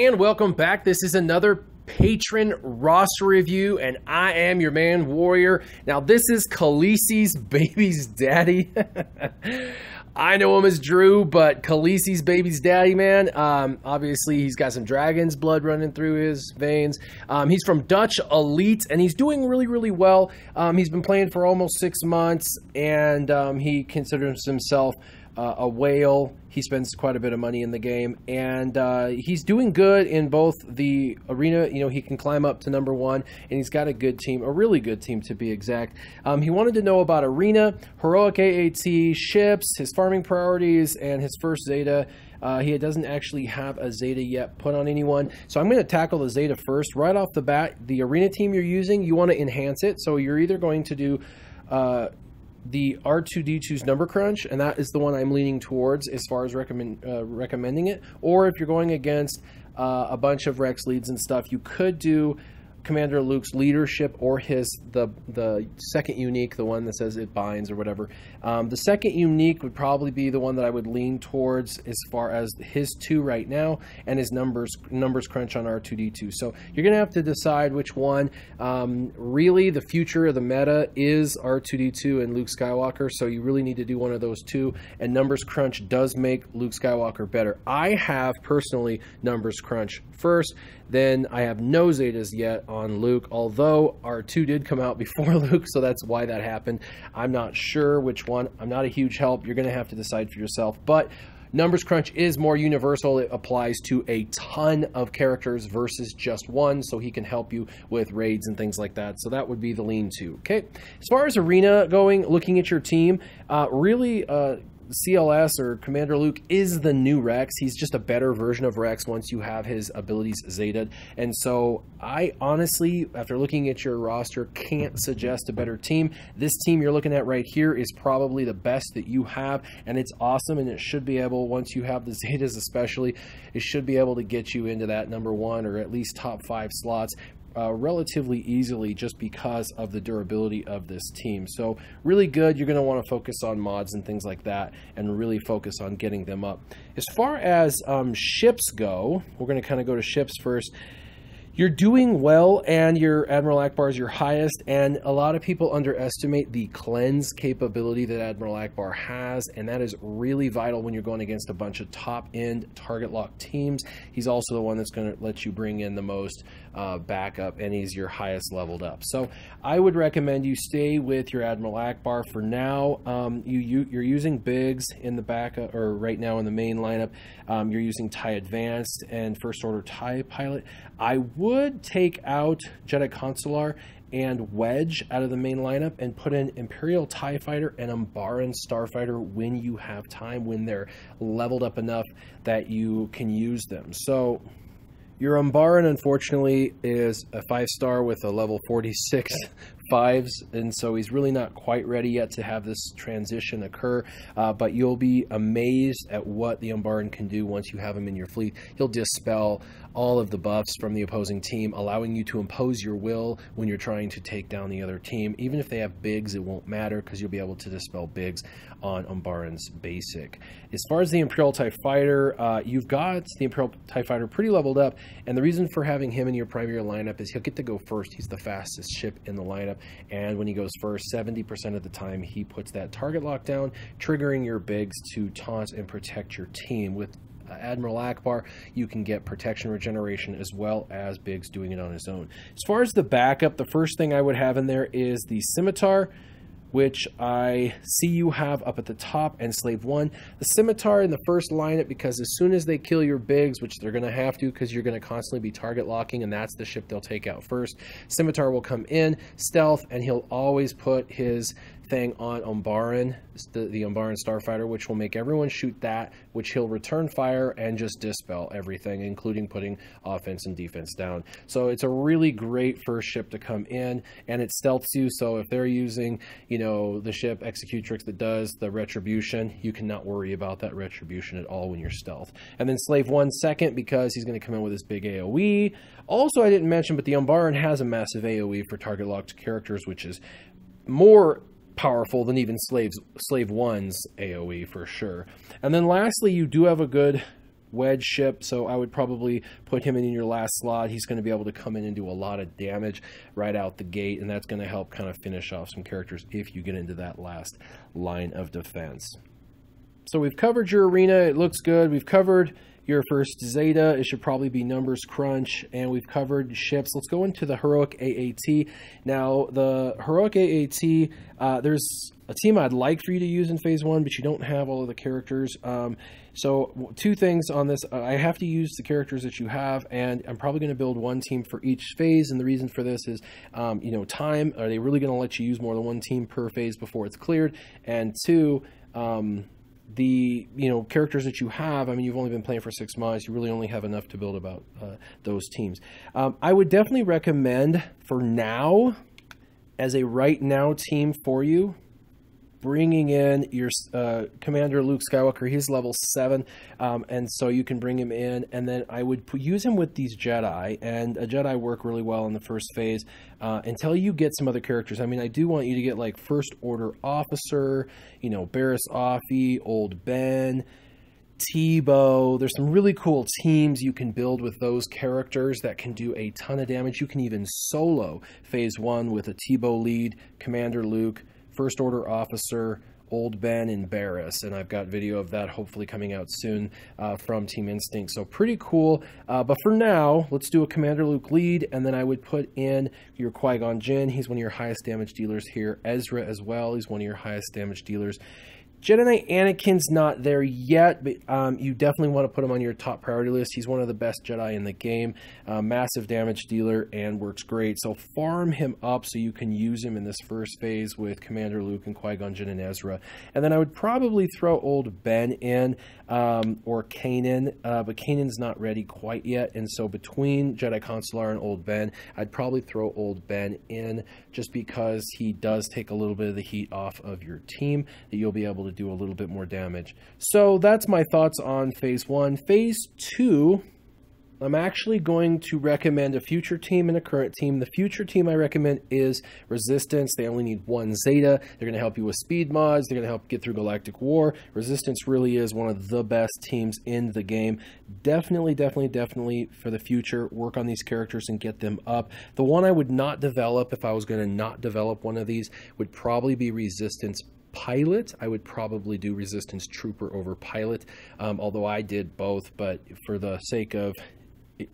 And welcome back. This is another patron roster review, and I am your man Warrior. Now this is Khaleesi's baby's daddy. I know him as Drew, but Khaleesi's baby's daddy, man. Obviously he's got some dragon's blood running through his veins. He's from Dutch Elite, and he's doing really well. He's been playing for almost 6 months, and he considers himself a whale. He spends quite a bit of money in the game, and he's doing good in both the arena. You know, he can climb up to #1, and he's got a good team, a really good team to be exact. He wanted to know about arena, heroic AAT, ships, his farming priorities, and his first Zeta. He doesn't actually have a Zeta yet put on anyone, so I'm going to tackle the Zeta first. Right off the bat, the arena team you're using, you want to enhance it, so you're either going to do the R2-D2's number crunch, and that is the one I'm leaning towards as far as recommending it. Or if you're going against a bunch of Rex leads and stuff, you could do Commander Luke's leadership or the second unique, the one that says it binds or whatever. The second unique would probably be the one that I would lean towards as far as his 2 right now and his numbers crunch on R2-D2. So you're gonna have to decide which one. Really, the future of the meta is R2-D2 and Luke Skywalker, so you really need to do one of those 2. And numbers crunch does make Luke Skywalker better. I have personally numbers crunch first, then I have no Zetas yet on Luke, although R2 did come out before Luke, so that's why that happened. I'm not sure which one. I'm not a huge help. You're going to have to decide for yourself, but numbers crunch is more universal. It applies to a ton of characters versus just one, so he can help you with raids and things like that. So that would be the lean to. Okay, as far as arena going, looking at your team, really CLS or Commander Luke is the new Rex. He's just a better version of Rex once you have his abilities Zeta'd. And so I honestly, after looking at your roster, can't suggest a better team. This team you're looking at right here is probably the best that you have, and it's awesome, and it should be able, once you have the Zetas especially, it should be able to get you into that #1 or at least top 5 slots relatively easily, just because of the durability of this team. So really good. You're going to want to focus on mods and things like that and really focus on getting them up. As far as ships go, we're going to kind of go to ships first. You're doing well, and your Admiral Akbar is your highest, and a lot of people underestimate the cleanse capability that Admiral Akbar has, and that is really vital when you're going against a bunch of top-end target lock teams. He's also the one that's going to let you bring in the most backup, and he's your highest leveled up. So I would recommend you stay with your Admiral Akbar for now. You're using Biggs in the backup, or right now in the main lineup. You're using TIE Advanced and First Order TIE Pilot. I would take out Jedi Consular and Wedge out of the main lineup and put in Imperial TIE Fighter and Umbaran Starfighter when you have time, when they're leveled up enough that you can use them. So your Umbaran, unfortunately, is a 5-star with a level 46 5s, and so he's really not quite ready yet to have this transition occur, but you'll be amazed at what the Umbaran can do once you have him in your fleet. He'll dispel all of the buffs from the opposing team, allowing you to impose your will when you're trying to take down the other team. Even if they have Biggs, it won't matter, because you'll be able to dispel Biggs on Umbaran's basic. As far as the Imperial TIE Fighter, you've got the Imperial TIE Fighter pretty leveled up, and the reason for having him in your primary lineup is he'll get to go first. He's the fastest ship in the lineup, and when he goes first, 70% of the time he puts that target lockdown, triggering your Biggs to taunt and protect your team. With Admiral Akbar, you can get protection regeneration as well as Biggs doing it on his own. As far as the backup, the first thing I would have in there is the Scimitar, which I see you have up at the top, and Slave 1. The Scimitar in the first lineup, because as soon as they kill your Biggs, which they're going to have to because you're going to constantly be target locking, and that's the ship they'll take out first, Scimitar will come in, stealth, and he'll always put his thing on Umbaran, the Umbaran Starfighter, which will make everyone shoot that, which he'll return fire and just dispel everything, including putting offense and defense down. So it's a really great first ship to come in, and it stealths you, so if they're using, you know, the ship Executrix that does the retribution, you cannot worry about that retribution at all when you're stealth. And then Slave 1 second, because he's going to come in with his big AoE. Also, I didn't mention, but the Umbaran has a massive AoE for target locked characters, which is more powerful than even Slave 1's AoE for sure. And then lastly, you do have a good wedge ship, so I would probably put him in your last slot. He's going to be able to come in and do a lot of damage right out the gate, and that's going to help kind of finish off some characters if you get into that last line of defense. So we've covered your arena. It looks good. We've covered your first Zeta. It should probably be numbers crunch, and we've covered ships. Let's go into the heroic AAT. Now, the heroic AAT, there's a team I'd like for you to use in phase 1, but you don't have all of the characters. So two things on this. I have to use the characters that you have, and I'm probably going to build one team for each phase. And the reason for this is, you know, time. Are they really going to let you use more than one team per phase before it's cleared? And two, the characters that you have, I mean, you've only been playing for 6 months. You really only have enough to build about those teams. I would definitely recommend for now, as a right now team for you, bringing in your Commander Luke Skywalker. He's level 7, and so you can bring him in, and then I would use him with these Jedi, and a Jedi work really well in the first phase until you get some other characters. I mean, I do want you to get like First Order Officer, you know, Barriss Offee, Old Ben, Tebow. There's some really cool teams you can build with those characters that can do a ton of damage. You can even solo phase 1 with a Tebow lead, Commander Luke, First Order Officer, Old Ben, and Barriss, and I've got video of that hopefully coming out soon from Team Instinct, so pretty cool. But for now, let's do a Commander Luke lead, and then I would put in your Qui-Gon Jinn. He's one of your highest damage dealers here. Ezra as well, he's one of your highest damage dealers. Jedi Knight Anakin's not there yet, but you definitely want to put him on your top priority list. He's one of the best Jedi in the game, massive damage dealer, and works great. So farm him up so you can use him in this first phase with Commander Luke and Qui-Gon Jinn and Ezra. And then I would probably throw Old Ben in, or Kanan, but Kanan's not ready quite yet. And so between Jedi Consular and Old Ben, I'd probably throw Old Ben in just because he does take a little bit of the heat off of your team, that you'll be able to do a little bit more damage. So that's my thoughts on phase 1. Phase 2, I'm actually going to recommend a future team and a current team. The future team I recommend is Resistance. They only need 1 Zeta. They're going to help you with speed mods. They're going to help get through Galactic War. Resistance really is one of the best teams in the game. Definitely for the future, work on these characters and get them up. The one I would not develop, if I was going to not develop one of these, would probably be Resistance Pilot. I would probably do Resistance Trooper over Pilot, although I did both, but for the sake of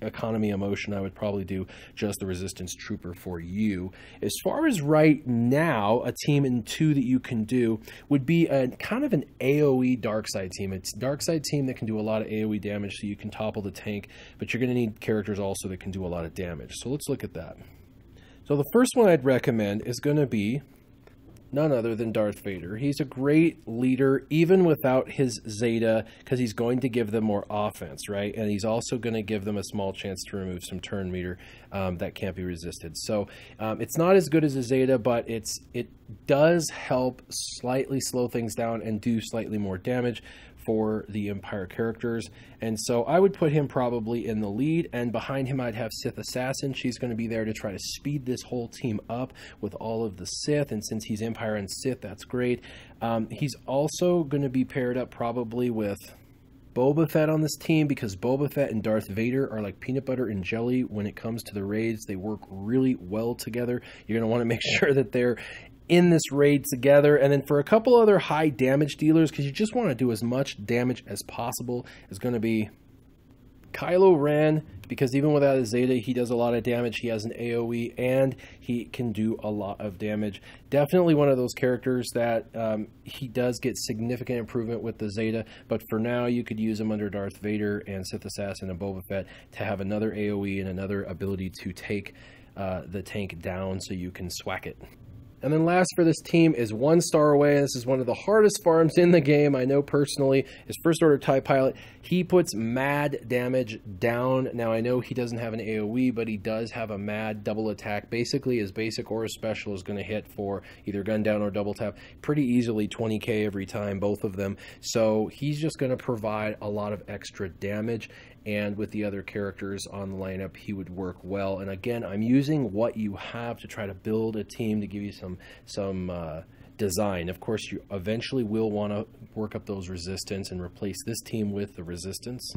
economy of motion, I would probably do just the Resistance Trooper for you. As far as right now, a team in 2 that you can do would be a kind of an AoE dark side team. It's a dark side team that can do a lot of AoE damage, so you can topple the tank, but you're going to need characters also that can do a lot of damage. So let's look at that. So the first one I'd recommend is going to be none other than Darth Vader. He's a great leader, even without his Zeta, because he's going to give them more offense, right? And he's also going to give them a small chance to remove some turn meter that can't be resisted. So it's not as good as a Zeta, but it does help slightly slow things down and do slightly more damage for the Empire characters. And so I would put him probably in the lead, and behind him I'd have Sith Assassin. She's going to be there to try to speed this whole team up with all of the Sith, and since he's Empire and Sith, that's great. He's also going to be paired up probably with Boba Fett on this team, because Boba Fett and Darth Vader are like peanut butter and jelly when it comes to the raids. They work really well together. You're going to want to make sure that they're in this raid together. And then for a couple other high damage dealers, because you just want to do as much damage as possible, is going to be Kylo Ren, because even without a Zeta, he does a lot of damage. He has an AoE, and he can do a lot of damage. Definitely one of those characters that he does get significant improvement with the Zeta, but for now, you could use him under Darth Vader and Sith Assassin and Boba Fett to have another AoE and another ability to take the tank down so you can swack it. And then last for this team is 1 star away. This is one of the hardest farms in the game, I know personally, is First Order TIE Pilot. He puts mad damage down. Now, I know he doesn't have an AoE, but he does have a mad double attack. Basically, his basic or his special is going to hit for either gun down or double tap pretty easily, 20k every time, both of them. So he's just going to provide a lot of extra damage. And with the other characters on the lineup, he would work well. And again, I'm using what you have to try to build a team to give you some design. Of course, you eventually will want to work up those resistance and replace this team with the resistance.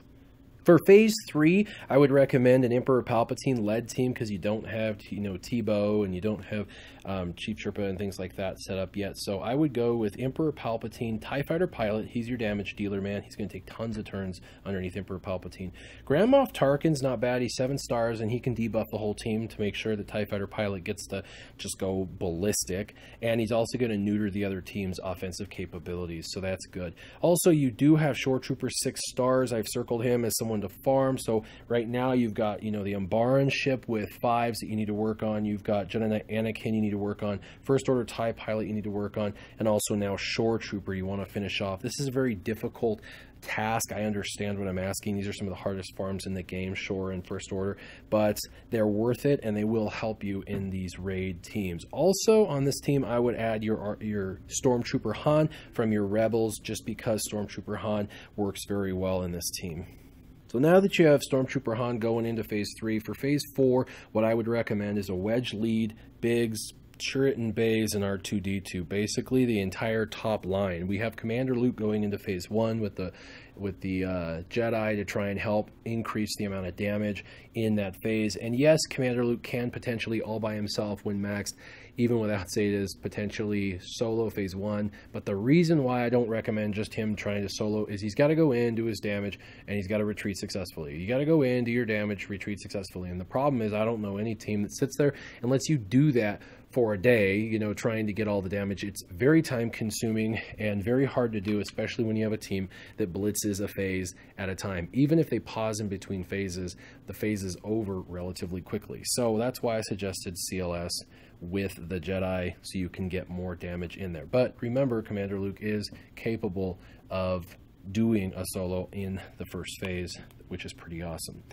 For phase 3, I would recommend an Emperor Palpatine led team because you don't have, Tebow and you don't have Chief Sherpa and things like that set up yet. So I would go with Emperor Palpatine, TIE Fighter Pilot. He's your damage dealer, man. He's going to take tons of turns underneath Emperor Palpatine. Grand Moff Tarkin's not bad. He's 7 stars, and he can debuff the whole team to make sure that TIE Fighter Pilot gets to just go ballistic. And he's also going to neuter the other team's offensive capabilities, so that's good. Also, you do have Shore Trooper 6 stars. I've circled him as someone to farm. So right now you've got, the Umbaran ship with 5s that you need to work on. You've got Jedi Knight Anakin you need to work on. First Order TIE Pilot you need to work on. And also now Shore Trooper you want to finish off. This is a very difficult task. I understand what I'm asking. These are some of the hardest farms in the game, Shore and First Order, but they're worth it and they will help you in these raid teams. Also on this team, I would add your Stormtrooper Han from your Rebels, just because Stormtrooper Han works very well in this team. So now that you have Stormtrooper Han going into phase 3, for phase 4, what I would recommend is a Wedge lead, Biggs, Chirrut and Baze, and R2-D2. Basically the entire top line. We have Commander Luke going into phase 1 with the Jedi to try and help increase the amount of damage in that phase. And yes, Commander Luke can potentially all by himself win maxed, even without Zetas, potentially solo phase 1. But the reason why I don't recommend just him trying to solo is he's got to go in, do his damage, and he's got to retreat successfully. You got to go in, do your damage, retreat successfully. And the problem is I don't know any team that sits there and lets you do that for a day, trying to get all the damage. It's very time consuming and very hard to do, especially when you have a team that blitzes a phase at a time. Even if they pause in between phases, the phase is over relatively quickly. So that's why I suggested CLS with the Jedi, so you can get more damage in there. But remember, Commander Luke is capable of doing a solo in the first phase, which is pretty awesome.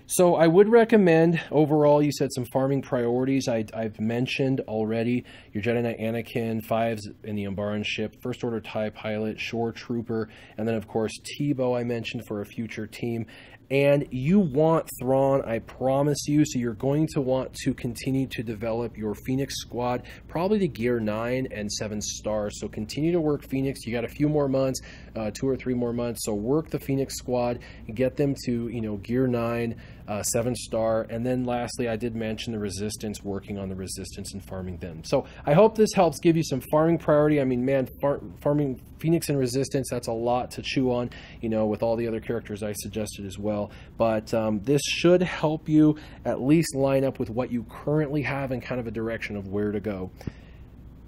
So I would recommend, overall, you said some farming priorities. I've mentioned already your Jedi Knight Anakin, 5s in the Umbaran ship, First Order TIE Pilot, Shore Trooper, and then, of course, Tebow I mentioned for a future team. And you want Thrawn, I promise you, so you're going to want to continue to develop your Phoenix squad, probably to gear 9 and 7 stars. So continue to work Phoenix. You got a few more months, 2 or 3 more months. So work the Phoenix squad, get them to, gear 9, 7 star. And then lastly, I did mention the Resistance, working on the Resistance and farming them. So I hope this helps give you some farming priority. I mean, man, farming Phoenix and Resistance, that's a lot to chew on, with all the other characters I suggested as well. But this should help you at least line up with what you currently have and kind of a direction of where to go.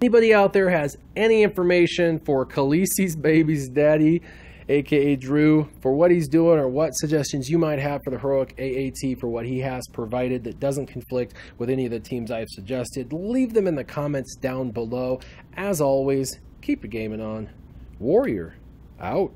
Anybody out there has any information for Khaleesi's baby's daddy, aka Drew, for what he's doing, or what suggestions you might have for the heroic AAT for what he has provided that doesn't conflict with any of the teams I've suggested, leave them in the comments down below. As always, keep your gaming on. Warrior out.